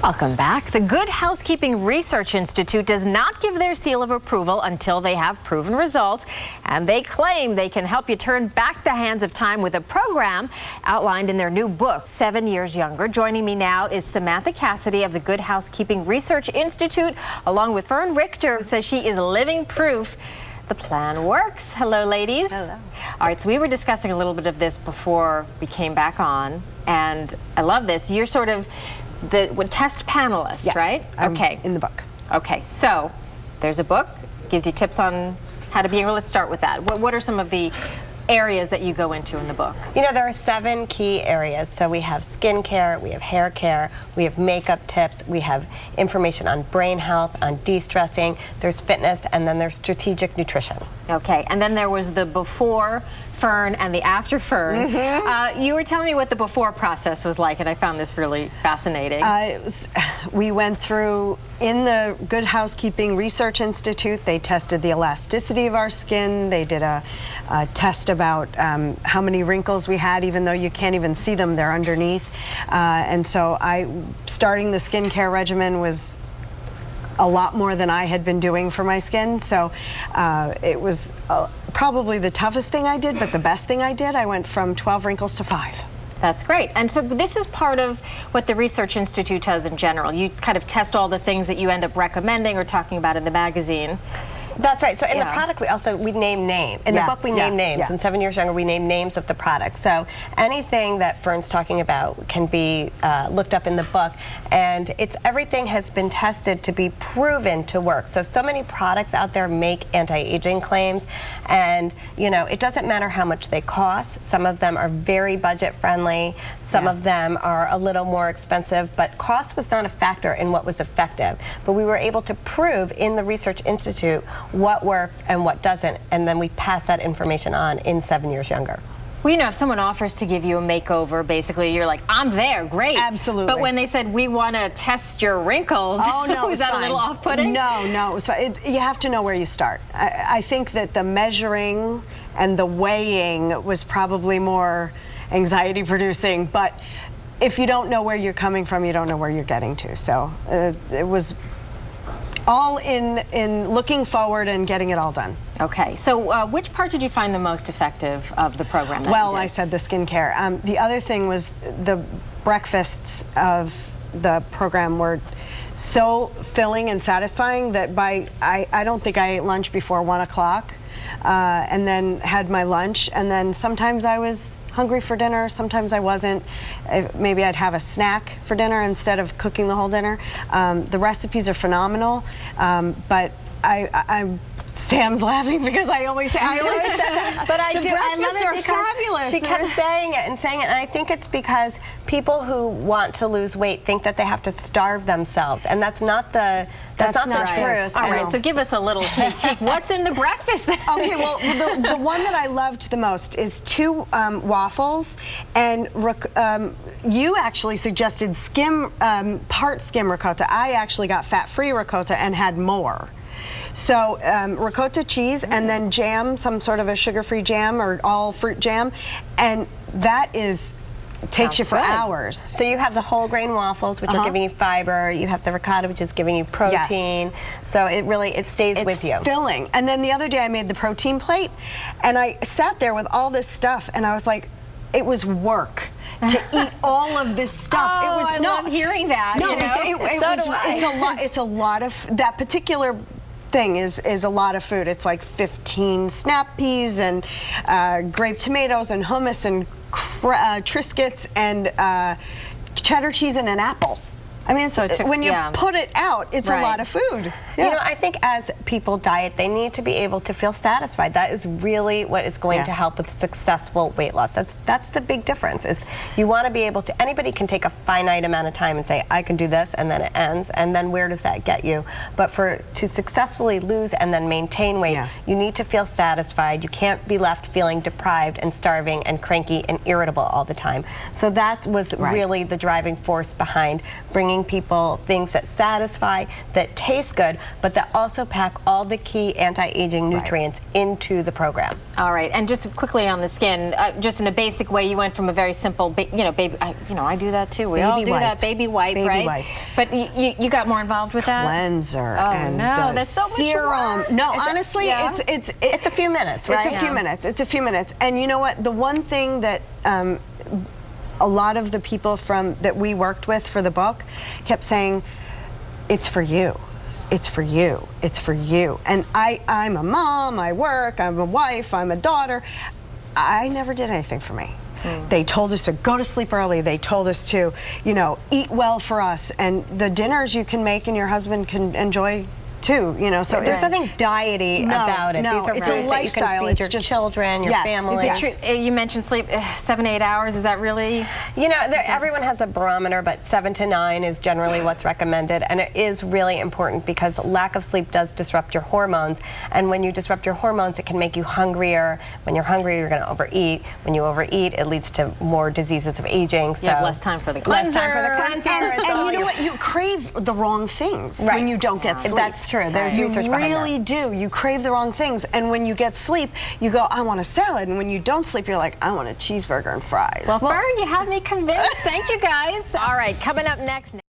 Welcome back. The Good Housekeeping Research Institute does not give their seal of approval until they have proven results, and they claim they can help you turn back the hands of time with a program outlined in their new book, 7 Years Younger. Joining me now is Samantha Cassidy of the Good Housekeeping Research Institute, along with Fern Richter, who says she is living proof the plan works. Hello, ladies. Hello. All right, so we were discussing a little bit of this before we came back on, and I love this. You're sort of the test panelist, yes, right? Okay. In the book. Okay, so there's a book, gives you tips on how to be. Well, let's start with that. What are some of the areas that you go into in the book? You know, there are 7 key areas. So we have skin care, we have hair care, we have makeup tips, we have information on brain health, on de-stressing, there's fitness, and then there's strategic nutrition. Okay, and then there was the before Fern and the after Fern. You were telling me what the before process was like, and I found this really fascinating. We went through, in the Good Housekeeping Research Institute, they tested the elasticity of our skin. They did a test about how many wrinkles we had, even though you can't even see them, they're underneath. And so starting the skincare regimen was a lot more than I had been doing for my skin. So it was probably the toughest thing I did, but the best thing I did. I went from 12 wrinkles to 5. That's great. And so this is part of what the Research Institute does in general. You kind of test all the things that you end up recommending or talking about in the magazine. That's right. So in the product, we name names. In the book, we name names. In 7 Years Younger, we name names of the product. So anything that Fern's talking about can be looked up in the book. And everything has been tested to be proven to work. So many products out there make anti-aging claims. And, you know, it doesn't matter how much they cost. Some of them are very budget friendly. Some of them are a little more expensive. But cost was not a factor in what was effective. But we were able to prove in the Research Institute what works and what doesn't, and then we pass that information on in 7 Years Younger. Well, you know, if someone offers to give you a makeover, basically, you're like, I'm there, great. Absolutely. But when they said, we want to test your wrinkles, was that a little off-putting? No, it was fine. You have to know where you start. I think that the measuring and the weighing was probably more anxiety-producing, but if you don't know where you're coming from, you don't know where you're getting to. So it was all in looking forward and getting it all done. Okay, so which part did you find the most effective of the program? Well, I said the skincare. The other thing was the breakfasts of the program were so filling and satisfying that I don't think I ate lunch before 1 o'clock, and then had my lunch, and then sometimes I was hungry for dinner, sometimes I wasn't. Maybe I'd have a snack for dinner instead of cooking the whole dinner. The recipes are phenomenal, but Sam's laughing because I always say that. But I love it because fabulous. She kept saying it, and I think it's because people who want to lose weight think that they have to starve themselves, and that's not the truth. All right, so give us a little sneak peek. What's in the breakfast? Okay, well, the one that I loved the most is 2 waffles, and you actually suggested part skim ricotta. I actually got fat-free ricotta and had more. So ricotta cheese and then jam, some sort of a sugar-free jam or all fruit jam, and that takes you for hours. So you have the whole grain waffles, which are giving you fiber. You have the ricotta, which is giving you protein. Yes. So it stays with you. It's filling. And then the other day I made the protein plate, and I sat there with all this stuff, and I was like, it was work to eat all of this stuff. I love hearing that. No, you know? It's a lot of that particular thing is a lot of food. It's like 15 snap peas and grape tomatoes and hummus and Triscuits and cheddar cheese and an apple. I mean, when you put it out, it's a lot of food. You know, I think as people diet, they need to be able to feel satisfied. That is really what is going to help with successful weight loss. That's the big difference. Is you want to be able to. Anybody can take a finite amount of time and say, I can do this, and then it ends. And then where does that get you? But to successfully lose and then maintain weight, you need to feel satisfied. You can't be left feeling deprived and starving and cranky and irritable all the time. So that was really the driving force behind bringing bringing people things that satisfy, that taste good, but that also pack all the key anti-aging nutrients into the program. All right, and just quickly on the skin, just in a basic way, you went from a very simple, baby, I do that too. We all do that, baby wipe, right? But you got more involved with that? Cleanser and the so much serum. work. No, honestly, it's a few minutes, right? It's a few minutes. It's a few minutes. And you know what? The one thing that a lot of the people that we worked with for the book kept saying, it's for you. It's for you. It's for you. And I'm a mom, I work, I'm a wife, I'm a daughter. I never did anything for me. They told us to go to sleep early. They told us to, eat well for us. And the dinners you can make and your husband can enjoy too, so there's nothing diety about it. No, these are it's a lifestyle. It's just children, your family. Is it true? You mentioned sleep, 7 to 8 hours. Is that really? Everyone has a barometer, but 7 to 9 is generally what's recommended, and it is really important because lack of sleep does disrupt your hormones, and when you disrupt your hormones, it can make you hungrier. When you're hungry, you're going to overeat. When you overeat, it leads to more diseases of aging. So you have less time for the cleanser. And you know what? You crave the wrong things when you don't get sleep. That's true. There's research behind that. You really do. You crave the wrong things. And when you get sleep, you go, I want a salad. And when you don't sleep, you're like, I want a cheeseburger and fries. Well, Fern, you have me convinced. Thank you, guys. All right, coming up next.